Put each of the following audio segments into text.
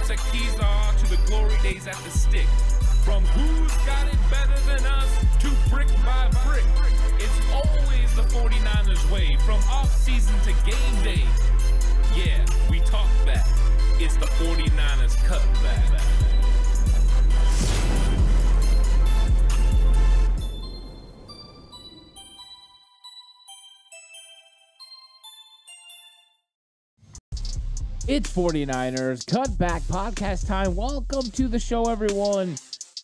the keys are to the glory days at the stick. From who's got it better than us to brick by brick. It's always the 49ers way, from off-season to game day. Yeah, we talk back. It's the 49ers Cutback. It's 49ers Cutback Podcast time. Welcome to the show, everyone.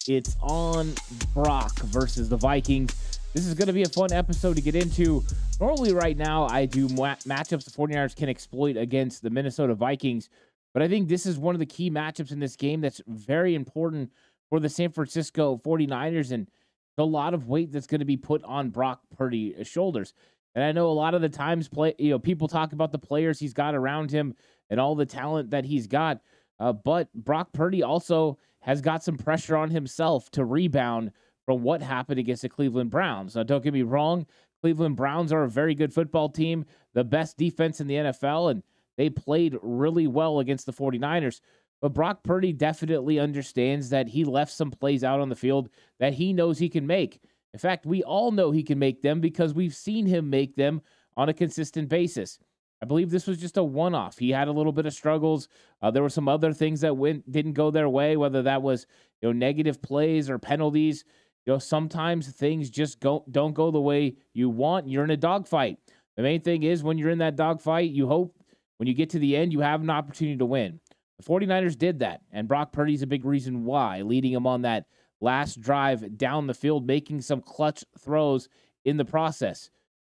It's on Brock versus the Vikings. This is going to be a fun episode to get into. Normally right now I do matchups the 49ers can exploit against the Minnesota Vikings, but I think this is one of the key matchups in this game that's very important for the San Francisco 49ers, and a lot of weight that's going to be put on Brock Purdy's shoulders. And I know a lot of the times people talk about the players he's got around him and all the talent that he's got. But Brock Purdy also has got some pressure on himself to rebound from what happened against the Cleveland Browns. Now, don't get me wrong. Cleveland Browns are a very good football team, the best defense in the NFL, and they played really well against the 49ers. But Brock Purdy definitely understands that he left some plays out on the field that he knows he can make. In fact, we all know he can make them because we've seen him make them on a consistent basis. I believe this was just a one-off. He had a little bit of struggles. There were some other things that didn't go their way, whether that was negative plays or penalties. Sometimes things just don't go the way you want. You're in a dogfight. The main thing is when you're in that dogfight, you hope when you get to the end, you have an opportunity to win. The 49ers did that, and Brock Purdy's a big reason why, leading him on that last drive down the field, making some clutch throws in the process.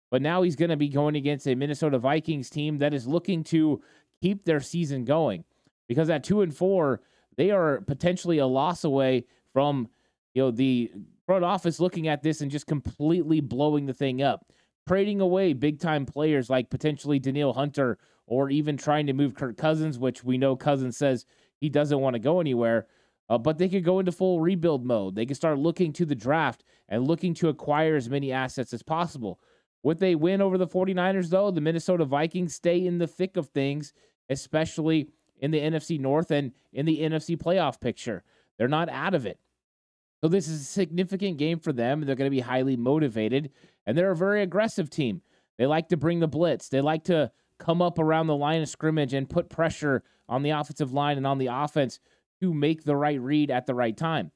But now he's going to be going against a Minnesota Vikings team that is looking to keep their season going, because at 2-4, they are potentially a loss away from the front office looking at this and just completely blowing the thing up, trading away big-time players like potentially Danielle Hunter, or even trying to move Kirk Cousins, which we know Cousins says he doesn't want to go anywhere. But they could go into full rebuild mode. They could start looking to the draft and looking to acquire as many assets as possible. Would they win over the 49ers, though? The Minnesota Vikings stay in the thick of things, especially in the NFC North and in the NFC playoff picture. They're not out of it. So this is a significant game for them. They're going to be highly motivated, and they're a very aggressive team. They like to bring the blitz. They like to come up around the line of scrimmage and put pressure on the offensive line and on the offense to make the right read at the right time.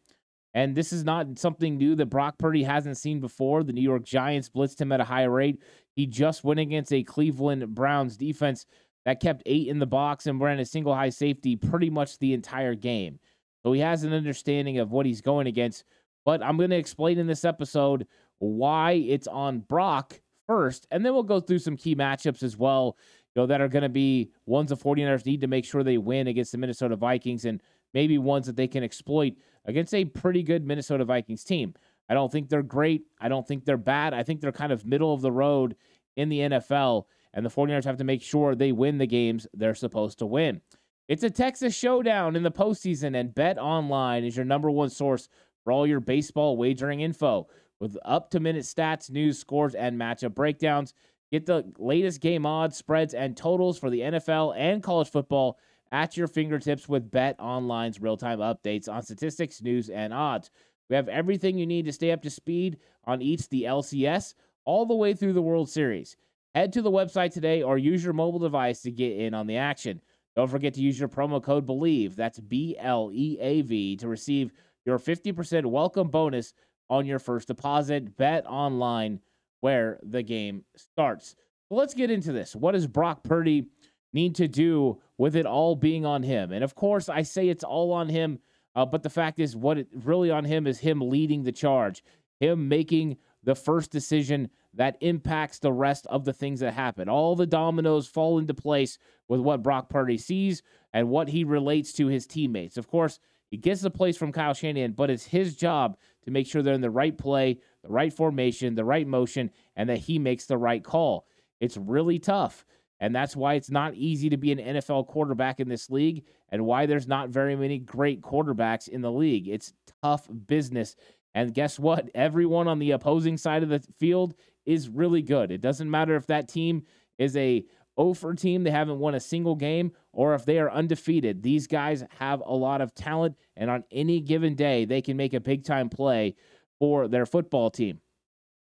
And this is not something new that Brock Purdy hasn't seen before. The New York Giants blitzed him at a high rate. He just went against a Cleveland Browns defense that kept 8 in the box and ran a single high safety pretty much the entire game. So he has an understanding of what he's going against. But I'm going to explain in this episode why it's on Brock first, and then we'll go through some key matchups as well, that are going to be ones the 49ers need to make sure they win against the Minnesota Vikings, and maybe ones that they can exploit against a pretty good Minnesota Vikings team. I don't think they're great. I don't think they're bad. I think they're kind of middle of the road in the NFL, and the 49ers have to make sure they win the games they're supposed to win. It's a Texas showdown in the postseason, and Bet Online is your number one source for all your baseball wagering info. With up-to-minute stats, news, scores, and matchup breakdowns, get the latest game odds, spreads, and totals for the NFL and college football at your fingertips with Bet Online's real-time updates on statistics, news, and odds. We have everything you need to stay up to speed on the LCS all the way through the World Series. Head to the website today or use your mobile device to get in on the action. Don't forget to use your promo code BELIEVE, that's BLEAV, to receive your 50% welcome bonus on your first deposit. Bet Online, where the game starts. So let's get into this. What does Brock Purdy need to do with it all being on him? And of course, I say it's all on him, but the fact is what it really on him is him leading the charge, him making the first decision that impacts the rest of the things that happen. All the dominoes fall into place with what Brock Purdy sees and what he relates to his teammates. Of course, he gets the plays from Kyle Shanahan, but it's his job to make sure they're in the right play, the right formation, the right motion, and that he makes the right call. It's really tough, and that's why it's not easy to be an NFL quarterback in this league and why there's not very many great quarterbacks in the league. It's tough business, and guess what? Everyone on the opposing side of the field is really good. It doesn't matter if that team is a 0 team, they haven't won a single game, or if they are undefeated, these guys have a lot of talent, and on any given day, they can make a big-time play for their football team.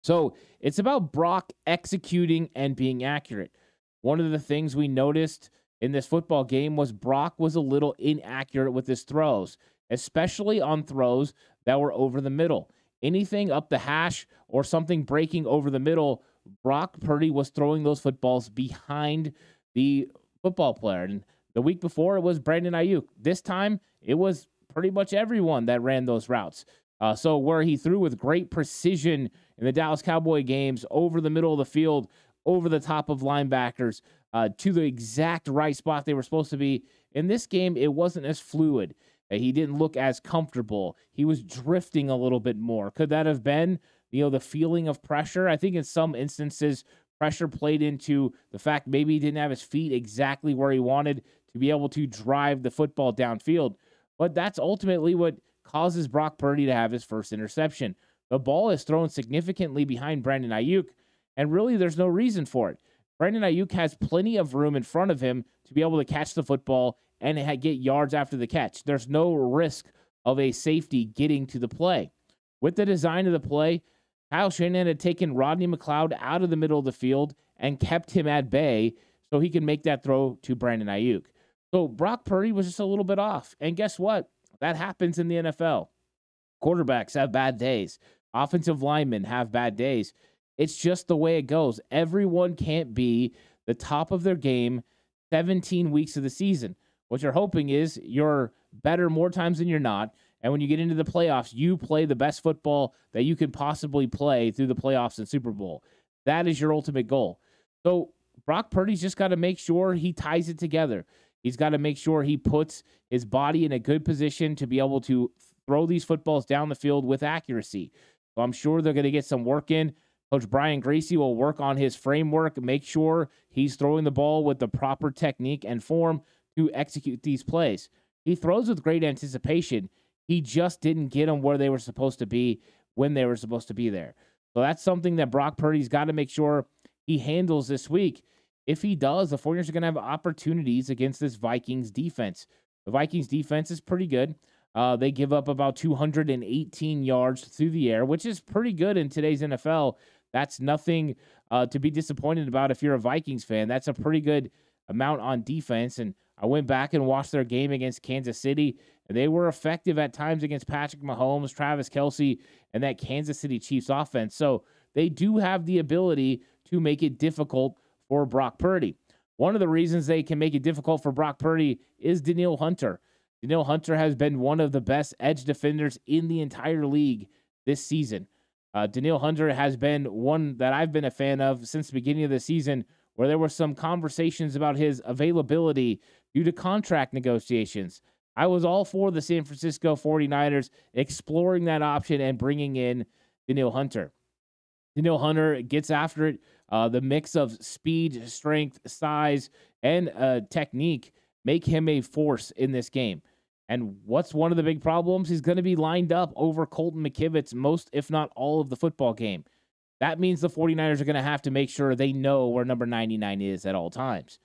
So it's about Brock executing and being accurate. One of the things we noticed in this football game was Brock was a little inaccurate with his throws, especially on throws that were over the middle. Anything up the hash or something breaking over the middle, Brock Purdy was throwing those footballs behind the football player. And the week before, it was Brandon Ayuk. This time, it was pretty much everyone that ran those routes. So where he threw with great precision in the Dallas Cowboy games, over the middle of the field, over the top of linebackers, to the exact right spot they were supposed to be. In this game, it wasn't as fluid. He didn't look as comfortable. He was drifting a little bit more. Could that have been, the feeling of pressure? I think in some instances, pressure played into the fact maybe he didn't have his feet exactly where he wanted to be able to drive the football downfield. But that's ultimately what causes Brock Purdy to have his first interception. The ball is thrown significantly behind Brandon Ayuk, and really there's no reason for it. Brandon Ayuk has plenty of room in front of him to be able to catch the football and get yards after the catch. There's no risk of a safety getting to the play. With the design of the play, Kyle Shanahan had taken Rodney McLeod out of the middle of the field and kept him at bay so he could make that throw to Brandon Ayuk. So Brock Purdy was just a little bit off. And guess what? That happens in the NFL. Quarterbacks have bad days. Offensive linemen have bad days. It's just the way it goes. Everyone can't be the top of their game 17 weeks of the season. What you're hoping is you're better more times than you're not. And when you get into the playoffs, you play the best football that you can possibly play through the playoffs and Super Bowl. That is your ultimate goal. So Brock Purdy's just got to make sure he ties it together. He's got to make sure he puts his body in a good position to be able to throw these footballs down the field with accuracy. So I'm sure they're going to get some work in. Coach Brian Griese will work on his framework, make sure he's throwing the ball with the proper technique and form to execute these plays. He throws with great anticipation. He just didn't get them where they were supposed to be when they were supposed to be there. So that's something that Brock Purdy's got to make sure he handles this week. If he does, the 49ers are going to have opportunities against this Vikings defense. The Vikings defense is pretty good. They give up about 218 yards through the air, which is pretty good in today's NFL. That's nothing to be disappointed about if you're a Vikings fan. That's a pretty good amount on defense. And I went back and watched their game against Kansas City, and they were effective at times against Patrick Mahomes, Travis Kelce, and that Kansas City Chiefs offense. So they do have the ability to make it difficult for Brock Purdy. One of the reasons they can make it difficult for Brock Purdy is Danielle Hunter. Danielle Hunter has been one of the best edge defenders in the entire league this season. Danielle Hunter has been one that I've been a fan of since the beginning of the season, where there were some conversations about his availability due to contract negotiations. I was all for the San Francisco 49ers exploring that option and bringing in Danielle Hunter. Danielle Hunter gets after it. The mix of speed, strength, size, and technique make him a force in this game. And what's one of the big problems? He's going to be lined up over Colton McKivitz most, if not all, of the football game. That means the 49ers are going to have to make sure they know where number 99 is at all times.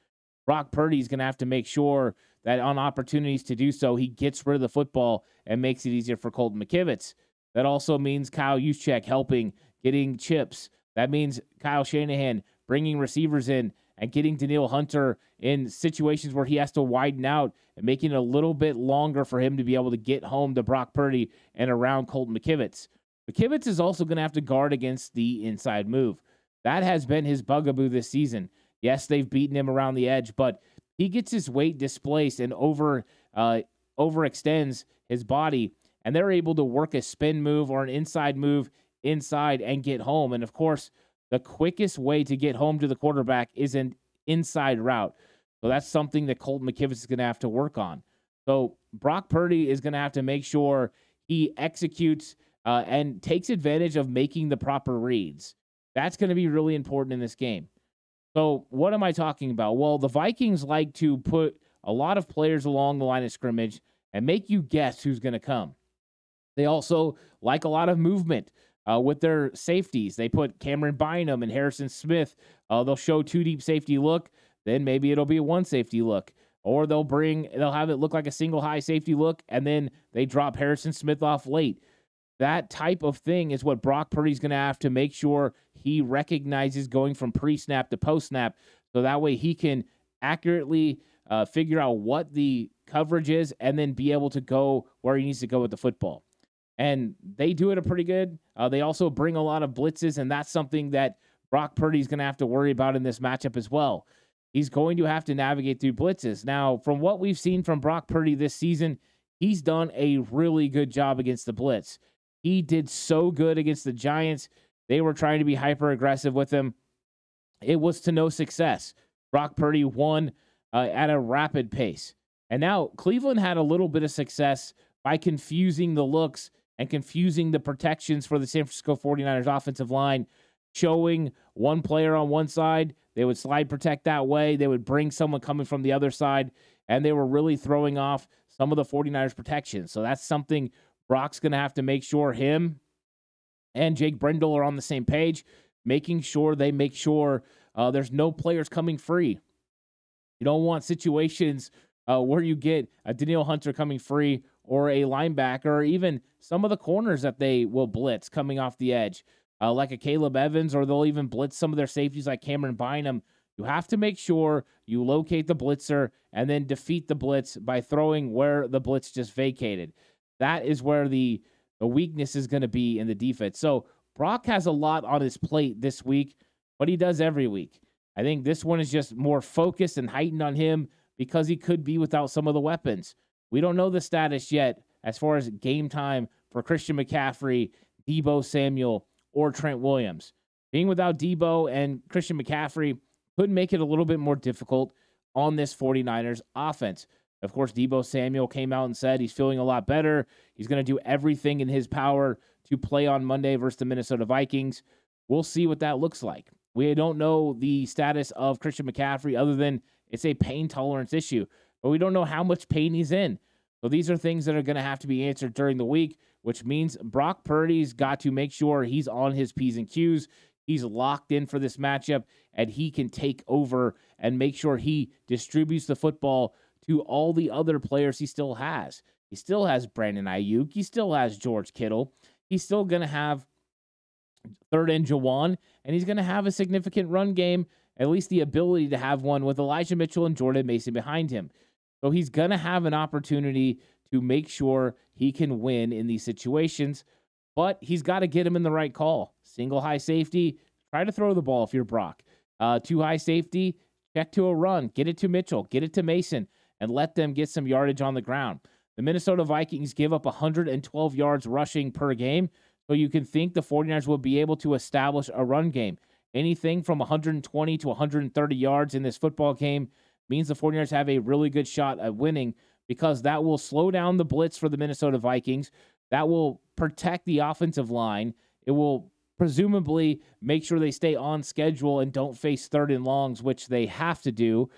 Brock Purdy is going to have to make sure that on opportunities to do so, he gets rid of the football and makes it easier for Colton McKivitz. That also means Kyle Juszczyk helping, getting chips. That means Kyle Shanahan bringing receivers in and getting Danielle Hunter in situations where he has to widen out and making it a little bit longer for him to be able to get home to Brock Purdy and around Colton McKivitz. McKivitz is also going to have to guard against the inside move. That has been his bugaboo this season. Yes, they've beaten him around the edge, but he gets his weight displaced and overextends his body, and they're able to work a spin move or an inside move inside and get home. And, of course, the quickest way to get home to the quarterback is an inside route. So that's something that Colton McKivitz is going to have to work on. So Brock Purdy is going to have to make sure he executes and takes advantage of making the proper reads. That's going to be really important in this game. So what am I talking about? Well, the Vikings like to put a lot of players along the line of scrimmage and make you guess who's going to come. They also like a lot of movement with their safeties. They put Cameron Bynum and Harrison Smith. They'll show two deep safety look. then maybe it'll be a one safety look. Or they'll have it look like a single high safety look, and then they drop Harrison Smith off late. That type of thing is what Brock Purdy's going to have to make sure he recognizes going from pre-snap to post-snap, so that way he can accurately figure out what the coverage is and then be able to go where he needs to go with the football. And they do it pretty good. They also bring a lot of blitzes, and that's something that Brock Purdy's going to have to worry about in this matchup as well. He's going to have to navigate through blitzes. Now, from what we've seen from Brock Purdy this season, he's done a really good job against the blitz. He did so good against the Giants. They were trying to be hyper-aggressive with him. It was to no success. Brock Purdy won at a rapid pace. And now Cleveland had a little bit of success by confusing the looks and confusing the protections for the San Francisco 49ers offensive line, showing one player on one side. They would slide protect that way. They would bring someone coming from the other side, and they were really throwing off some of the 49ers protections. So that's something Brock's going to have to make sure him and Jake Brendel are on the same page, making sure there's no players coming free. You don't want situations where you get a Danielle Hunter coming free or a linebacker or even some of the corners that they will blitz coming off the edge, like a Caleb Evans, or they'll even blitz some of their safeties like Cameron Bynum. You have to make sure you locate the blitzer and then defeat the blitz by throwing where the blitz just vacated. That is where the weakness is going to be in the defense. So Brock has a lot on his plate this week, but he does every week. I think this one is just more focused and heightened on him because he could be without some of the weapons. We don't know the status yet as far as game time for Christian McCaffrey, Deebo Samuel, or Trent Williams. Being without Deebo and Christian McCaffrey could make it a little bit more difficult on this 49ers offense. Of course, Deebo Samuel came out and said he's feeling a lot better. He's going to do everything in his power to play on Monday versus the Minnesota Vikings. We'll see what that looks like. We don't know the status of Christian McCaffrey other than it's a pain tolerance issue, but we don't know how much pain he's in. So these are things that are going to have to be answered during the week, which means Brock Purdy's got to make sure he's on his P's and Q's. He's locked in for this matchup, and he can take over and make sure he distributes the football to all the other players he still has. He still has Brandon Ayuk. He still has George Kittle. He's still going to have third and Jawan, and he's going to have a significant run game, at least the ability to have one with Elijah Mitchell and Jordan Mason behind him. So he's going to have an opportunity to make sure he can win in these situations, but he's got to get him in the right call. Single high safety, try to throw the ball if you're Brock. Two high safety, check to a run. Get it to Mitchell, get it to Mason, and let them get some yardage on the ground. The Minnesota Vikings give up 112 yards rushing per game, so you can think the 49ers will be able to establish a run game. Anything from 120 to 130 yards in this football game means the 49ers have a really good shot at winning because that will slow down the blitz for the Minnesota Vikings. That will protect the offensive line. It will presumably make sure they stay on schedule and don't face third and longs, which they have to do.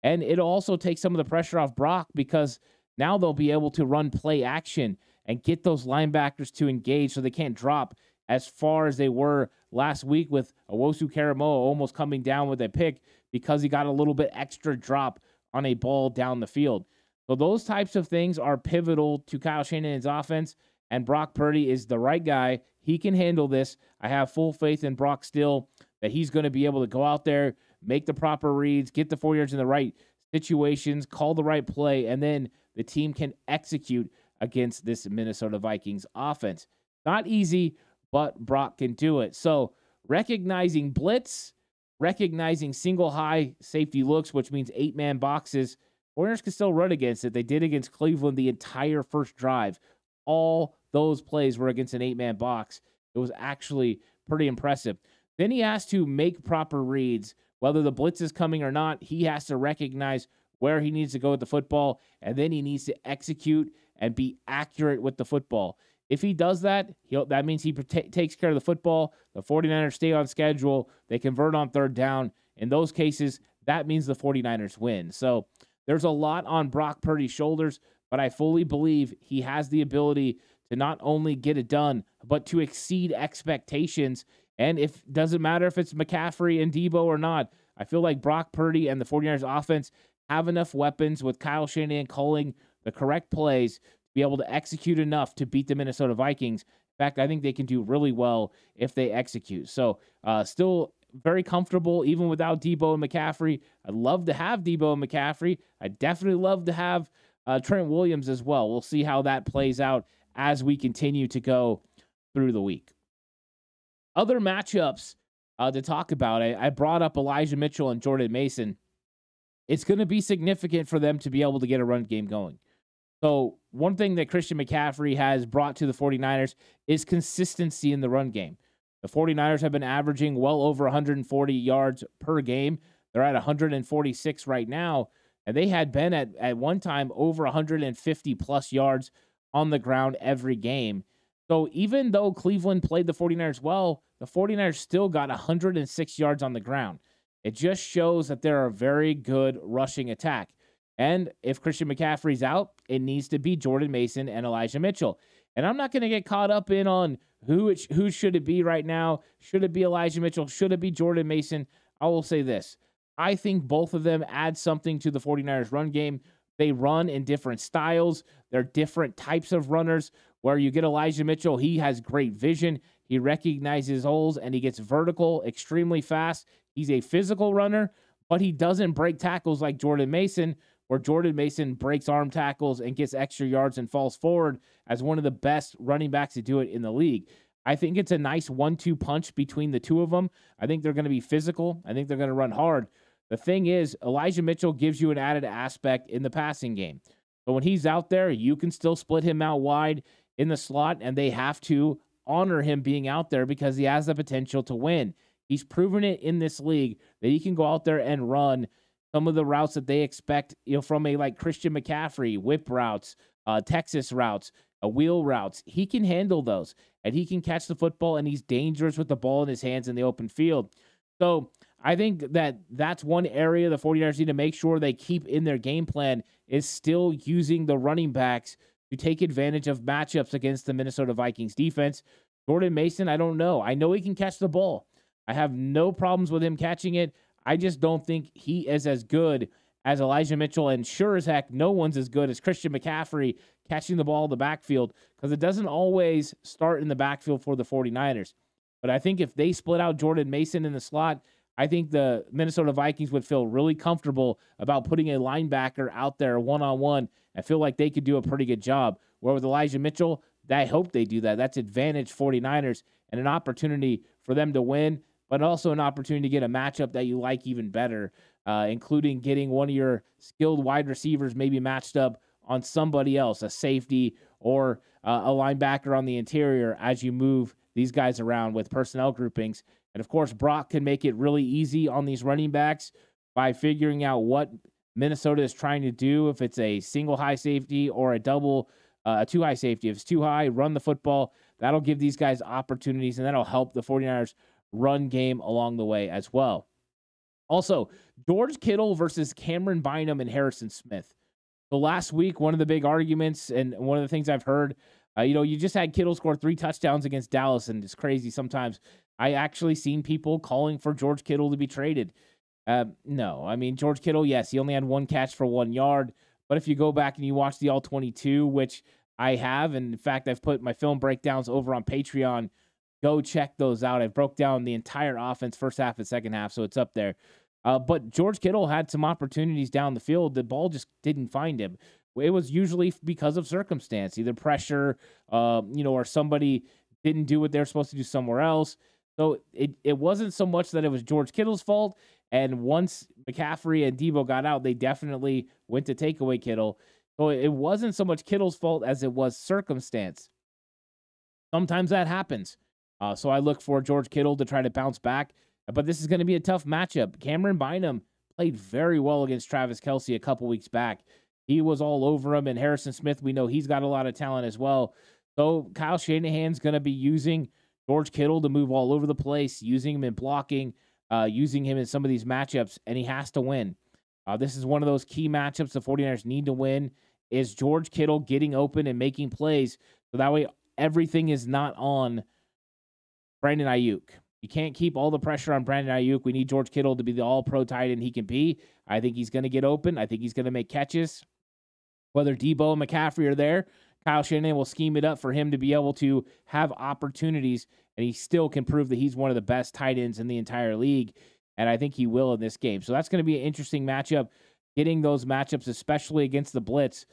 And it'll also take some of the pressure off Brock because now they'll be able to run play action and get those linebackers to engage so they can't drop as far as they were last week with Owosu Karamoa almost coming down with a pick because he got a little bit extra drop on a ball down the field. So those types of things are pivotal to Kyle Shanahan's offense, and Brock Purdy is the right guy. He can handle this. I have full faith in Brock still that he's going to be able to go out there, make the proper reads, get the 49ers in the right situations, call the right play, and then the team can execute against this Minnesota Vikings offense. Not easy, but Brock can do it. So recognizing blitz, recognizing single high safety looks, which means 8-man boxes, 49ers can still run against it. They did against Cleveland the entire first drive. All those plays were against an 8-man box. It was actually pretty impressive. Then he has to make proper reads. Whether the blitz is coming or not, he has to recognize where he needs to go with the football, and then he needs to execute and be accurate with the football. If he does that, that means he takes care of the football. The 49ers stay on schedule. They convert on third down. In those cases, that means the 49ers win. So there's a lot on Brock Purdy's shoulders, but I fully believe he has the ability to not only get it done, but to exceed expectations. And if doesn't matter if it's McCaffrey and Deebo or not, I feel like Brock Purdy and the 49ers offense have enough weapons with Kyle Shanahan calling the correct plays to be able to execute enough to beat the Minnesota Vikings. In fact, I think they can do really well if they execute. So still very comfortable even without Debo and McCaffrey. I'd love to have Debo and McCaffrey. I'd definitely love to have Trent Williams as well. We'll see how that plays out as we continue to go through the week. Other matchups to talk about, I brought up Elijah Mitchell and Jordan Mason. It's going to be significant for them to be able to get a run game going. So one thing that Christian McCaffrey has brought to the 49ers is consistency in the run game. The 49ers have been averaging well over 140 yards per game. They're at 146 right now, and they had been at one time over 150-plus yards on the ground every game. So even though Cleveland played the 49ers well, the 49ers still got 106 yards on the ground. It just shows that they're a very good rushing attack. And if Christian McCaffrey's out, it needs to be Jordan Mason and Elijah Mitchell. And I'm not going to get caught up in on who should it be right now. Should it be Elijah Mitchell? Should it be Jordan Mason? I will say this. I think both of them add something to the 49ers run game. They run in different styles. They're different types of runners. Where you get Elijah Mitchell, he has great vision. He recognizes holes, and he gets vertical extremely fast. He's a physical runner, but he doesn't break tackles like Jordan Mason, where Jordan Mason breaks arm tackles and gets extra yards and falls forward as one of the best running backs to do it in the league. I think it's a nice 1-2 punch between the two of them. I think they're going to be physical. I think they're going to run hard. The thing is, Elijah Mitchell gives you an added aspect in the passing game. But when he's out there, you can still split him out wide in the slot, and they have to honor him being out there because he has the potential to win. He's proven it in this league that he can go out there and run some of the routes that they expect, from a like Christian McCaffrey, whip routes, Texas routes, wheel routes. He can handle those, and he can catch the football, and he's dangerous with the ball in his hands in the open field. So I think that's one area the 49ers need to make sure they keep in their game plan is still using the running backs to take advantage of matchups against the Minnesota Vikings defense. Jordan Mason, I don't know. I know he can catch the ball. I have no problems with him catching it. I just don't think he is as good as Elijah Mitchell, and sure as heck, no one's as good as Christian McCaffrey catching the ball in the backfield, because it doesn't always start in the backfield for the 49ers. But I think if they split out Jordan Mason in the slot, I think the Minnesota Vikings would feel really comfortable about putting a linebacker out there one-on-one. I feel like they could do a pretty good job. Where with Elijah Mitchell, I hope they do that. That's advantage 49ers and an opportunity for them to win, but also an opportunity to get a matchup that you like even better, including getting one of your skilled wide receivers maybe matched up on somebody else, a safety or a linebacker on the interior as you move these guys around with personnel groupings. And, of course, Brock can make it really easy on these running backs by figuring out what Minnesota is trying to do, if it's a single high safety or a double, a two high safety. If it's too high, run the football. That'll give these guys opportunities, and that'll help the 49ers run game along the way as well. Also, George Kittle versus Cameron Bynum and Harrison Smith. So last week, one of the big arguments and one of the things I've heard, you just had Kittle score 3 touchdowns against Dallas, and it's crazy sometimes. I actually seen people calling for George Kittle to be traded. No, I mean, George Kittle, yes, he only had 1 catch for 1 yard. But if you go back and you watch the All-22, which I have, and in fact, I've put my film breakdowns over on Patreon, go check those out. I broke down the entire offense, first half and second half, so it's up there. But George Kittle had some opportunities down the field. The ball just didn't find him. It was usually because of circumstance, either pressure, or somebody didn't do what they're supposed to do somewhere else. So it wasn't so much that it was George Kittle's fault. And once McCaffrey and Debo got out, they definitely went to take away Kittle. So it wasn't so much Kittle's fault as it was circumstance. Sometimes that happens. So I look for George Kittle to try to bounce back. But this is going to be a tough matchup. Cameron Bynum played very well against Travis Kelce a couple weeks back. He was all over him. And Harrison Smith, we know he's got a lot of talent as well. So Kyle Shanahan's going to be using George Kittle to move all over the place, using him in blocking, using him in some of these matchups, and he has to win. This is one of those key matchups the 49ers need to win, is George Kittle getting open and making plays, so that way everything is not on Brandon Ayuk. You can't keep all the pressure on Brandon Ayuk. We need George Kittle to be the all-pro tight end he can be. I think he's going to get open. I think he's going to make catches. Whether Debo and McCaffrey are there, Kyle Shanahan will scheme it up for him to be able to have opportunities, and he still can prove that he's one of the best tight ends in the entire league, and I think he will in this game. So that's going to be an interesting matchup, getting those matchups, especially against the blitz,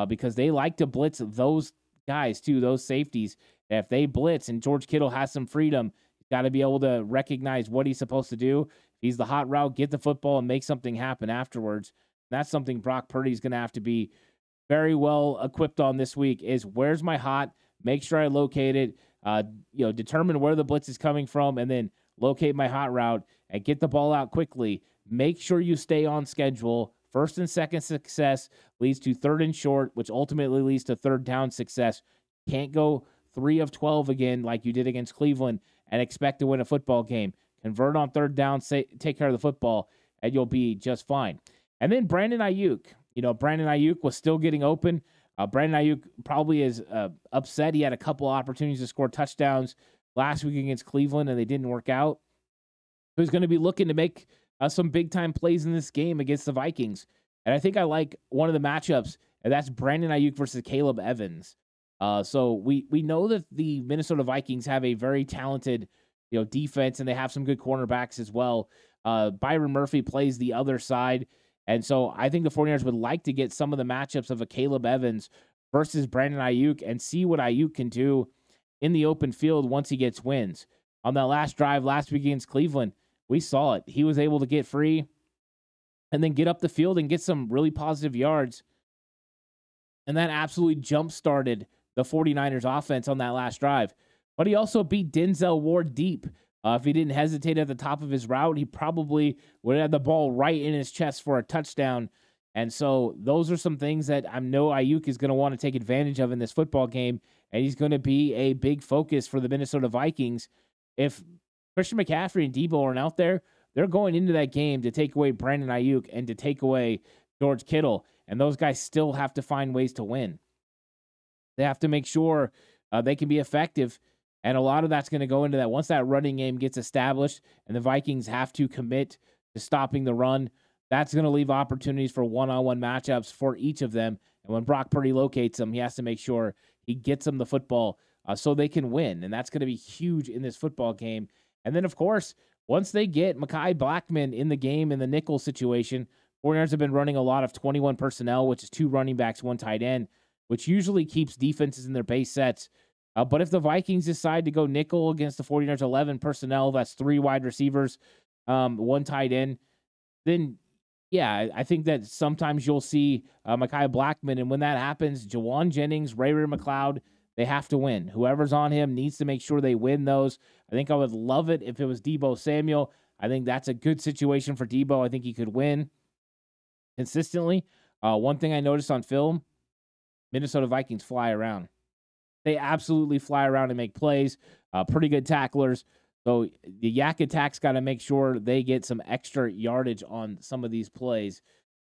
because they like to blitz those guys too, those safeties. And if they blitz and George Kittle has some freedom, he's got to be able to recognize what he's supposed to do. If he's the hot route, get the football and make something happen afterwards. That's something Brock Purdy is going to have to be very well equipped on this week, is where's my hot, make sure I locate it, determine where the blitz is coming from, and then locate my hot route and get the ball out quickly. Make sure you stay on schedule. First and second success leads to third and short, which ultimately leads to third down success. Can't go 3 of 12 again like you did against Cleveland and expect to win a football game. Convert on third down, take care of the football, and you'll be just fine. And then Brandon Ayuk. Brandon Ayuk was still getting open. Brandon Ayuk probably is upset. He had a couple opportunities to score touchdowns last week against Cleveland, and they didn't work out. He's going to be looking to make some big-time plays in this game against the Vikings. And I think I like one of the matchups, and that's Brandon Ayuk versus Caleb Evans. So we know that the Minnesota Vikings have a very talented defense, and they have some good cornerbacks as well. Byron Murphy plays the other side. And so I think the 49ers would like to get some of the matchups of a Caleb Evans versus Brandon Ayuk and see what Ayuk can do in the open field once he gets wins. On that last drive last week against Cleveland, we saw it. He was able to get free and then get up the field and get some really positive yards. And that absolutely jump-started the 49ers offense on that last drive. But he also beat Denzel Ward deep. If he didn't hesitate at the top of his route, he probably would have had the ball right in his chest for a touchdown. And so those are some things that I know Ayuk is going to want to take advantage of in this football game, and he's going to be a big focus for the Minnesota Vikings. If Christian McCaffrey and Debo aren't out there, they're going into that game to take away Brandon Ayuk and to take away George Kittle, and those guys still have to find ways to win. They have to make sure they can be effective. And a lot of that's going to go into that. Once that running game gets established and the Vikings have to commit to stopping the run, that's going to leave opportunities for one-on-one matchups for each of them. And when Brock Purdy locates them, he has to make sure he gets them the football so they can win. And that's going to be huge in this football game. And then, of course, once they get Mekhi Blackmon in the game in the nickel situation, 49ers have been running a lot of 21 personnel, which is 2 running backs, 1 tight end, which usually keeps defenses in their base sets. But if the Vikings decide to go nickel against the 49ers 11 personnel, that's 3 wide receivers, 1 tight end, then, yeah, I think that sometimes you'll see Mekhi Blackmon. And when that happens, Jawan Jennings, Ray McLeod, they have to win. Whoever's on him needs to make sure they win those. I think I would love it if it was Debo Samuel. I think that's a good situation for Debo. I think he could win consistently. One thing I noticed on film, Minnesota Vikings fly around. They absolutely fly around and make plays. Pretty good tacklers. So the Yak Attack's got to make sure they get some extra yardage on some of these plays.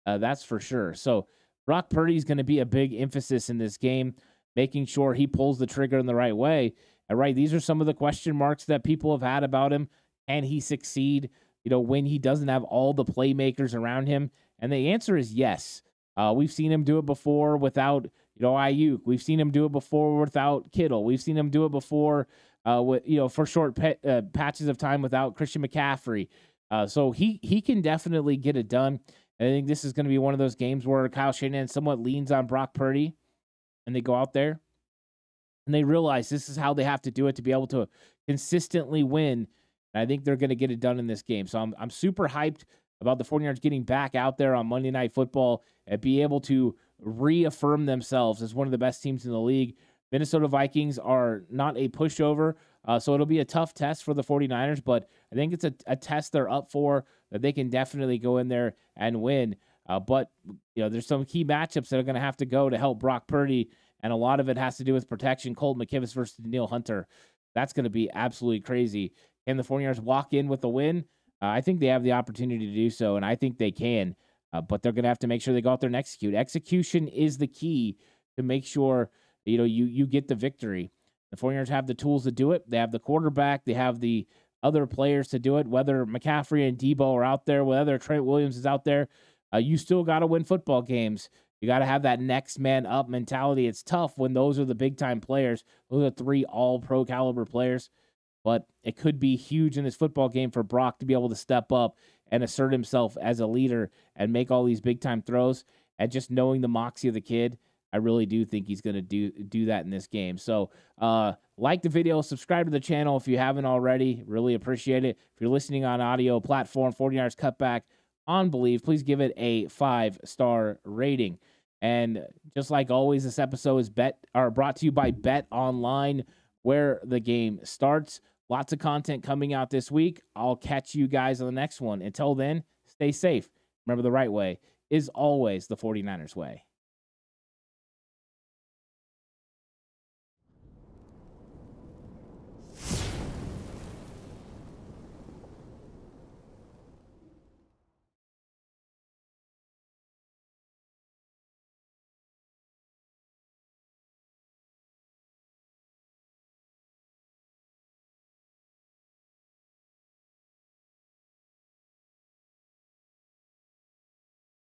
That's for sure. So Brock Purdy is going to be a big emphasis in this game, making sure he pulls the trigger in the right way. And right, these are some of the question marks that people have had about him. Can he succeed, when he doesn't have all the playmakers around him? And the answer is yes. We've seen him do it before without Ayuk. We've seen him do it before without Kittle. We've seen him do it before for short patches of time without Christian McCaffrey. So he can definitely get it done. And I think this is going to be one of those games where Kyle Shanahan somewhat leans on Brock Purdy, and they go out there and they realize this is how they have to do it to be able to consistently win. And I think they're going to get it done in this game. So I'm super hyped about the 49ers getting back out there on Monday Night Football and be able to reaffirm themselves as one of the best teams in the league. Minnesota Vikings are not a pushover, so it'll be a tough test for the 49ers, but I think it's a test they're up for, that they can definitely go in there and win. But there's some key matchups that are going to have to go to help Brock Purdy, and a lot of it has to do with protection. Colt McKivitz versus Danielle Hunter. That's going to be absolutely crazy. Can the 49ers walk in with a win? I think they have the opportunity to do so, and I think they can. But they're going to have to make sure they go out there and execute. Execution is the key to make sure you get the victory. The 49ers have the tools to do it. They have the quarterback. They have the other players to do it, whether McCaffrey and Debo are out there, whether Trent Williams is out there. You still got to win football games. You got to have that next man up mentality. It's tough when those are the big-time players. Those are 3 all-pro caliber players. But it could be huge in this football game for Brock to be able to step up and assert himself as a leader and make all these big-time throws. And just knowing the moxie of the kid, I really do think he's going to do that in this game. So like the video, subscribe to the channel if you haven't already. Really appreciate it. If you're listening on audio platform, 49ers Cutback on Believe, please give it a 5-star rating. And just like always, this episode is brought to you by Bet Online, where the game starts. Lots of content coming out this week. I'll catch you guys on the next one. Until then, stay safe. Remember, the right way is always the 49ers way.